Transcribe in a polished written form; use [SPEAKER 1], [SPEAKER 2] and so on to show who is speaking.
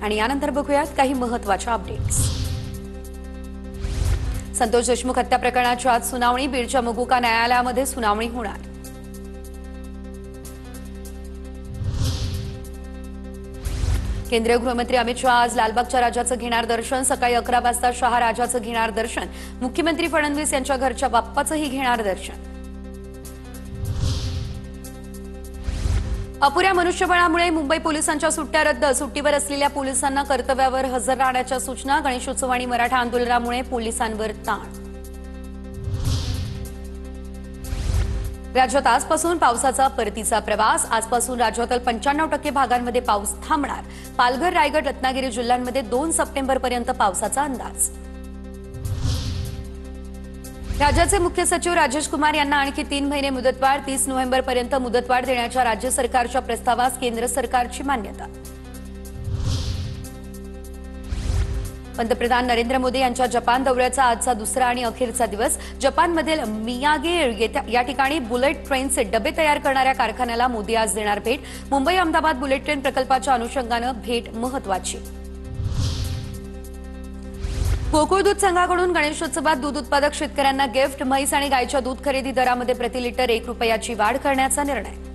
[SPEAKER 1] आणि यानंतर बघूयात काही महत्त्वाच्या अपडेट्स। संतोष देशमुख हत्या प्रकरणाची आज सुनावणी। बीडच्या मगुका न्यायालयामध्ये सुनावणी होणार। केंद्रीय गृहमंत्री अमित शहा आज लालबागच्या राजाचं घेणार दर्शन। सकाळी 11 वाजता शहा राजाचं घेणार दर्शन। मुख्यमंत्री फडणवीस यांच्या घरच्या बाप्पाचंही घेणार दर्शन। अपुऱ्या मनुष्यबळामुळे मुंबई पोलिसांच्या सुट्ट्या रद्द। सुट्टीवर असलेल्या पोलिसांना कर्तव्यावर हजर राहण्याच्या सूचना। गणेशोत्सव आणि मराठा आंदोलनामुळे पोलिसांवर ताण। राज्यात आजपासून पावसाचा परतीचा प्रवास। आजपासून राज्यातील 95% भागांमध्ये पाऊस थांबणार। पालघर, रायगड, रत्नागिरी जिल्ह्यांमध्ये 2 सप्टेंबरपर्यंत पावसाचा अंदाज। राज्याचे मुख्य सचिव राजेश कुमार यांना आणखी 3 महिने मुदतवाढ। 30 नोव्हेंबरपर्यंत मुदतवाढ देण्याच्या राज्य सरकारच्या प्रस्तावास केंद्र सरकारची मान्यता। पंतप्रधान नरेंद्र मोदी यांच्या जपान दौऱ्याचा आजचा दुसरा आणि अखेरचा दिवस। जपानमधील मियागे या ठिकाणी बुलेट ट्रेनचे डबे तयार करणाऱ्या कारखान्याला मोदी आज देणार भेट। मुंबई अहमदाबाद बुलेट ट्रेन प्रकल्पाच्या अनुषंगानं भेट महत्त्वाची। गोकुळ दूध संघाकडून गणेशोत्सवात दूध उत्पादक शेतकऱ्यांना गिफ्ट। म्हैस आणि गायच्या दूध खरेदी दरामध्ये प्रति लिटर 1 रुपयाची वाढ करण्याचा निर्णय।